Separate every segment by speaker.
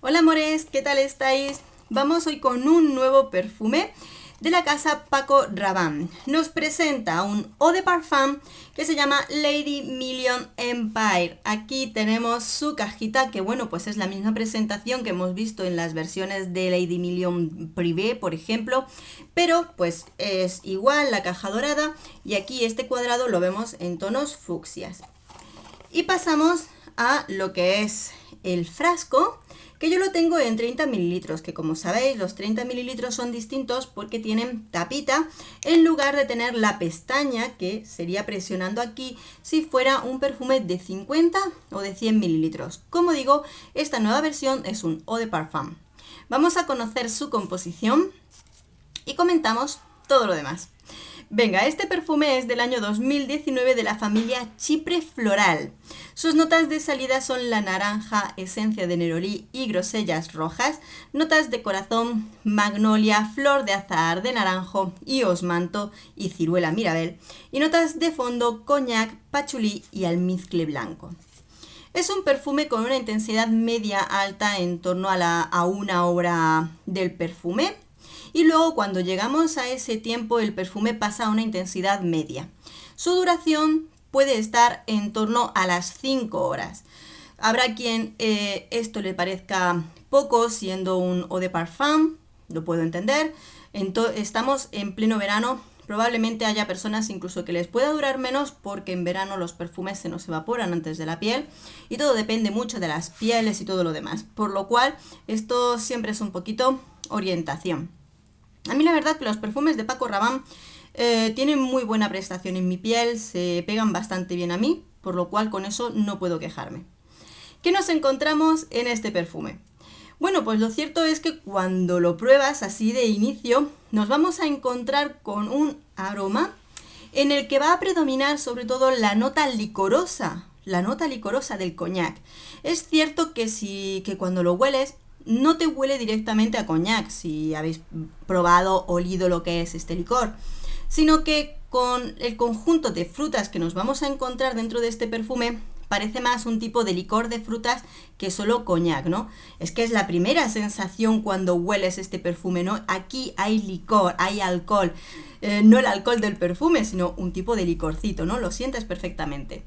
Speaker 1: Hola amores, ¿qué tal estáis? Vamos hoy con un nuevo perfume de la casa Paco Rabanne. Nos presenta un eau de parfum que se llama Lady Million Empire. Aquí tenemos su cajita, que bueno, pues es la misma presentación que hemos visto en las versiones de Lady Million Privé, por ejemplo, pero pues es igual la caja dorada y aquí este cuadrado lo vemos en tonos fucsias. Y pasamos a lo que es el frasco, que yo lo tengo en 30 mililitros, que como sabéis los 30 mililitros son distintos porque tienen tapita en lugar de tener la pestaña, que sería presionando aquí si fuera un perfume de 50 o de 100 mililitros. Como digo, esta nueva versión es un eau de parfum. Vamos a conocer su composición y comentamos todo lo demás. Venga, este perfume es del año 2019 de la familia Chypre Floral. Sus notas de salida son la naranja, esencia de nerolí y grosellas rojas, notas de corazón, magnolia, flor de azahar de naranjo y osmanto y ciruela mirabel, y notas de fondo, coñac, pachulí y almizcle blanco. Es un perfume con una intensidad media alta en torno a una hora del perfume. Y luego cuando llegamos a ese tiempo el perfume pasa a una intensidad media. Su duración puede estar en torno a las 5 horas. Habrá quien esto le parezca poco siendo un eau de parfum, lo puedo entender. Estamos en pleno verano, probablemente haya personas incluso que les pueda durar menos porque en verano los perfumes se nos evaporan antes de la piel y todo depende mucho de las pieles y todo lo demás. Por lo cual esto siempre es un poquito orientación. A mí la verdad que los perfumes de Paco Rabanne tienen muy buena prestación en mi piel, se pegan bastante bien a mí, por lo cual con eso no puedo quejarme. ¿Qué nos encontramos en este perfume? Bueno, pues lo cierto es que cuando lo pruebas así de inicio, nos vamos a encontrar con un aroma en el que va a predominar sobre todo la nota licorosa del coñac. Es cierto que cuando lo hueles, no te huele directamente a coñac, si habéis probado, olido lo que es este licor, sino que con el conjunto de frutas que nos vamos a encontrar dentro de este perfume, parece más un tipo de licor de frutas que solo coñac, ¿no? Es que es la primera sensación cuando hueles este perfume, ¿no? Aquí hay licor, hay alcohol, no el alcohol del perfume, sino un tipo de licorcito, ¿no? Lo sientes perfectamente.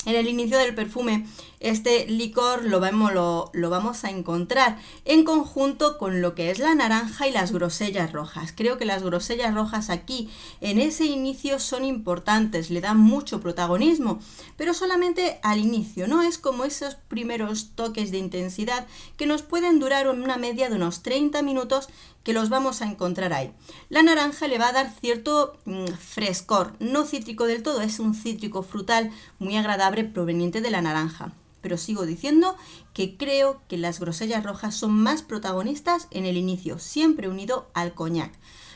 Speaker 1: En el inicio del perfume, este licor lo vamos a encontrar en conjunto con lo que es la naranja y las grosellas rojas. Creo que las grosellas rojas aquí, en ese inicio, son importantes, le dan mucho protagonismo, pero solamente al inicio, ¿no? Es como esos primeros toques de intensidad que nos pueden durar una media de unos 30 minutos que los vamos a encontrar ahí. La naranja le va a dar cierto frescor, no cítrico del todo, es un cítrico frutal muy agradable proveniente de la naranja. Pero sigo diciendo que creo que las grosellas rojas son más protagonistas en el inicio, siempre unido al coñac.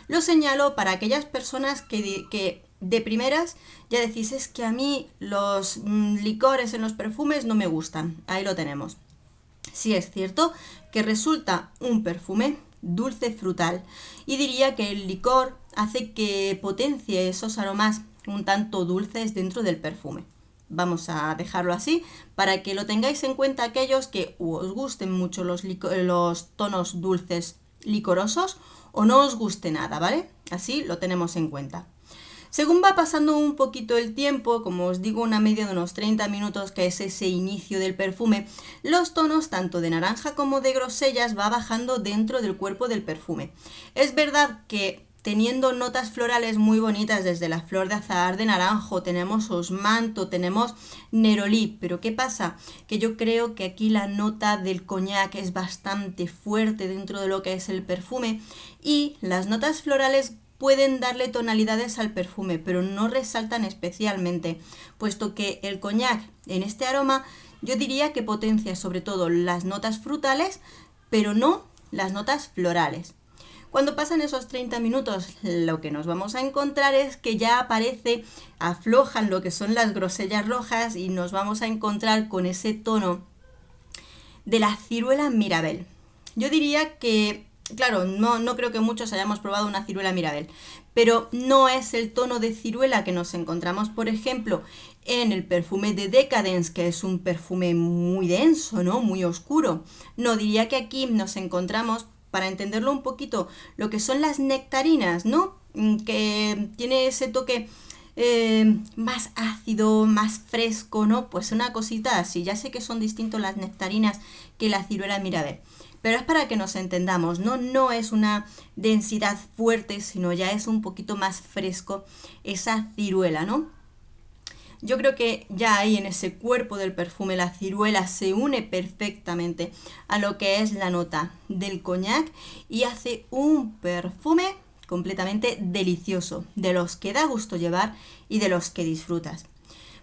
Speaker 1: Lo señalo para aquellas personas que de primeras ya decís, es que a mí los licores en los perfumes no me gustan. Ahí lo tenemos. Sí es cierto que resulta un perfume dulce frutal y diría que el licor hace que potencie esos aromas un tanto dulces dentro del perfume. Vamos a dejarlo así para que lo tengáis en cuenta aquellos que os gusten mucho los tonos dulces licorosos o no os guste nada, ¿vale? Así lo tenemos en cuenta. Según va pasando un poquito el tiempo, como os digo, una media de unos 30 minutos, que es ese inicio del perfume, los tonos tanto de naranja como de grosellas va bajando dentro del cuerpo del perfume. Es verdad que teniendo notas florales muy bonitas desde la flor de azahar de naranjo, tenemos osmanto, tenemos nerolí, pero ¿qué pasa? Que yo creo que aquí la nota del coñac es bastante fuerte dentro de lo que es el perfume y las notas florales pueden darle tonalidades al perfume, pero no resaltan especialmente, puesto que el coñac en este aroma yo diría que potencia sobre todo las notas frutales, pero no las notas florales. Cuando pasan esos 30 minutos, lo que nos vamos a encontrar es que ya aflojan lo que son las grosellas rojas y nos vamos a encontrar con ese tono de la ciruela mirabel. Yo diría que claro, no creo que muchos hayamos probado una ciruela mirabel, pero no es el tono de ciruela que nos encontramos, por ejemplo, en el perfume de Decadence, que es un perfume muy denso, ¿no? Muy oscuro. No, diría que aquí nos encontramos, para entenderlo un poquito, lo que son las nectarinas, ¿no? Que tiene ese toque más ácido, más fresco, ¿no? Pues una cosita así. Ya sé que son distintos las nectarinas que la ciruela Miraber, pero es para que nos entendamos, ¿no? No es una densidad fuerte, sino ya es un poquito más fresco esa ciruela, ¿no? Yo creo que ya ahí en ese cuerpo del perfume la ciruela se une perfectamente a lo que es la nota del coñac y hace un perfume completamente delicioso, de los que da gusto llevar y de los que disfrutas.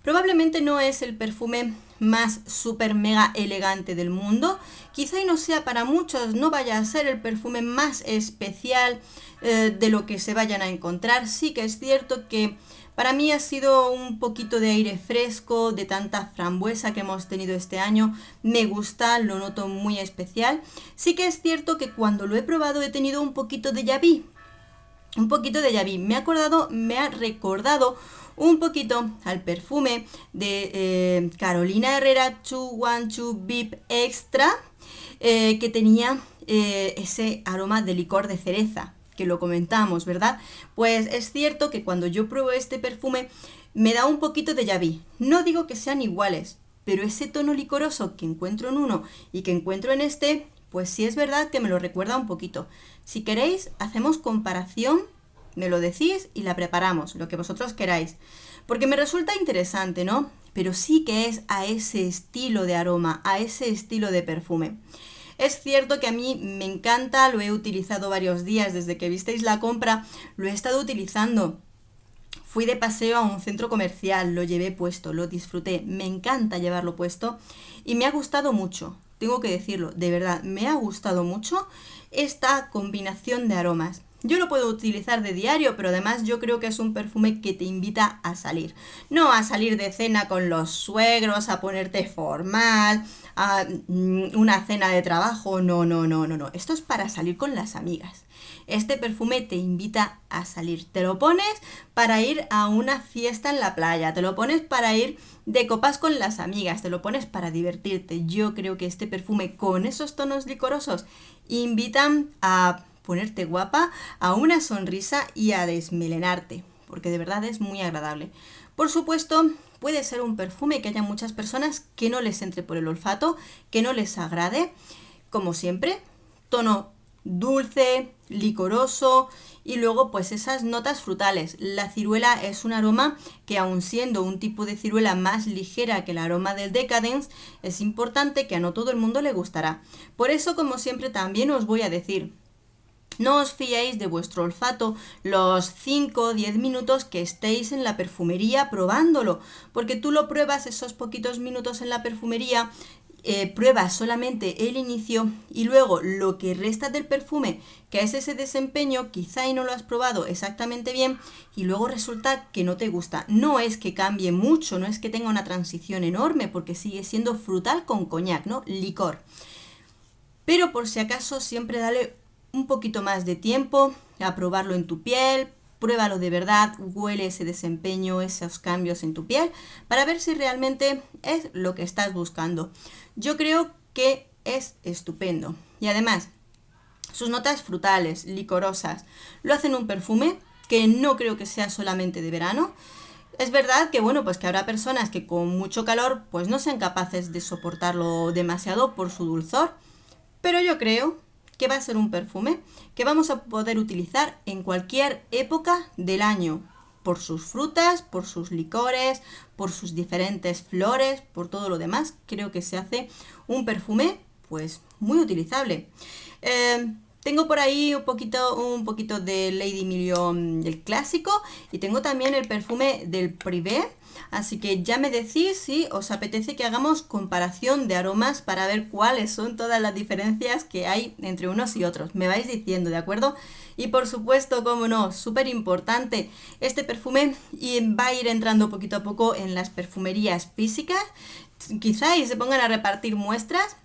Speaker 1: Probablemente no es el perfume más súper mega elegante del mundo, quizá y no sea para muchos, no vaya a ser el perfume más especial de lo que se vayan a encontrar. Sí que es cierto que para mí ha sido un poquito de aire fresco, de tanta frambuesa que hemos tenido este año. Me gusta, lo noto muy especial. Sí que es cierto que cuando lo he probado he tenido un poquito de déjà vu. Un poquito de déjà vu. Me ha recordado un poquito al perfume de Carolina Herrera 212 VIP Extra, que tenía ese aroma de licor de cereza, que lo comentamos, ¿verdad? Pues es cierto que cuando yo pruebo este perfume me da un poquito de déjà vu. No digo que sean iguales, pero ese tono licoroso que encuentro en uno y que encuentro en este, pues sí es verdad que me lo recuerda un poquito. Si queréis, hacemos comparación, me lo decís y la preparamos, lo que vosotros queráis. Porque me resulta interesante, ¿no? Pero sí que es a ese estilo de aroma, a ese estilo de perfume. Es cierto que a mí me encanta, lo he utilizado varios días desde que visteis la compra, lo he estado utilizando. Fui de paseo a un centro comercial, lo llevé puesto, lo disfruté, me encanta llevarlo puesto y me ha gustado mucho, tengo que decirlo, de verdad, me ha gustado mucho esta combinación de aromas. Yo lo puedo utilizar de diario, pero además yo creo que es un perfume que te invita a salir. No a salir de cena con los suegros, a ponerte formal, a una cena de trabajo. No, no, no, no, no. Esto es para salir con las amigas. Este perfume te invita a salir. Te lo pones para ir a una fiesta en la playa. Te lo pones para ir de copas con las amigas. Te lo pones para divertirte. Yo creo que este perfume con esos tonos licorosos invitan a ponerte guapa, a una sonrisa y a desmelenarte, porque de verdad es muy agradable. Por supuesto, puede ser un perfume que haya muchas personas que no les entre por el olfato, que no les agrade, como siempre, tono dulce, licoroso y luego pues esas notas frutales. La ciruela es un aroma que, aun siendo un tipo de ciruela más ligera que el aroma del Decadence, es importante que a no todo el mundo le gustará. Por eso, como siempre, también os voy a decir, no os fiéis de vuestro olfato los 5 o 10 minutos que estéis en la perfumería probándolo, porque tú lo pruebas esos poquitos minutos en la perfumería, pruebas solamente el inicio y luego lo que resta del perfume, que es ese desempeño, quizá y no lo has probado exactamente bien y luego resulta que no te gusta. No es que cambie mucho, no es que tenga una transición enorme, porque sigue siendo frutal con coñac, ¿no? Licor. Pero por si acaso siempre dale un poquito más de tiempo a probarlo en tu piel, pruébalo de verdad, huele ese desempeño, esos cambios en tu piel, para ver si realmente es lo que estás buscando. Yo creo que es estupendo. Y además, sus notas frutales, licorosas, lo hacen un perfume que no creo que sea solamente de verano. Es verdad que, bueno, pues que habrá personas que con mucho calor pues no sean capaces de soportarlo demasiado por su dulzor, pero yo creo que va a ser un perfume que vamos a poder utilizar en cualquier época del año, por sus frutas, por sus licores, por sus diferentes flores, por todo lo demás. Creo que se hace un perfume pues muy utilizable. Tengo por ahí un poquito de Lady Million del clásico y tengo también el perfume del Privé. Así que ya me decís si os apetece que hagamos comparación de aromas para ver cuáles son todas las diferencias que hay entre unos y otros. Me vais diciendo, ¿de acuerdo? Y por supuesto, como no, súper importante, este perfume va a ir entrando poquito a poco en las perfumerías físicas. Quizá y se pongan a repartir muestras.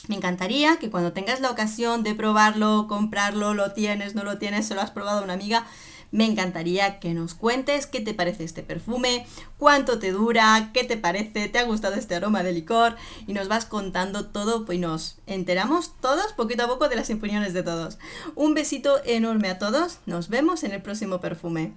Speaker 1: Me encantaría que cuando tengas la ocasión de probarlo, comprarlo, lo tienes, no lo tienes, se lo has probado a una amiga, Me encantaría que nos cuentes qué te parece este perfume, cuánto te dura, qué te parece, te ha gustado este aroma de licor y nos vas contando todo y nos enteramos todos poquito a poco de las opiniones de todos. Un besito enorme a todos, nos vemos en el próximo perfume.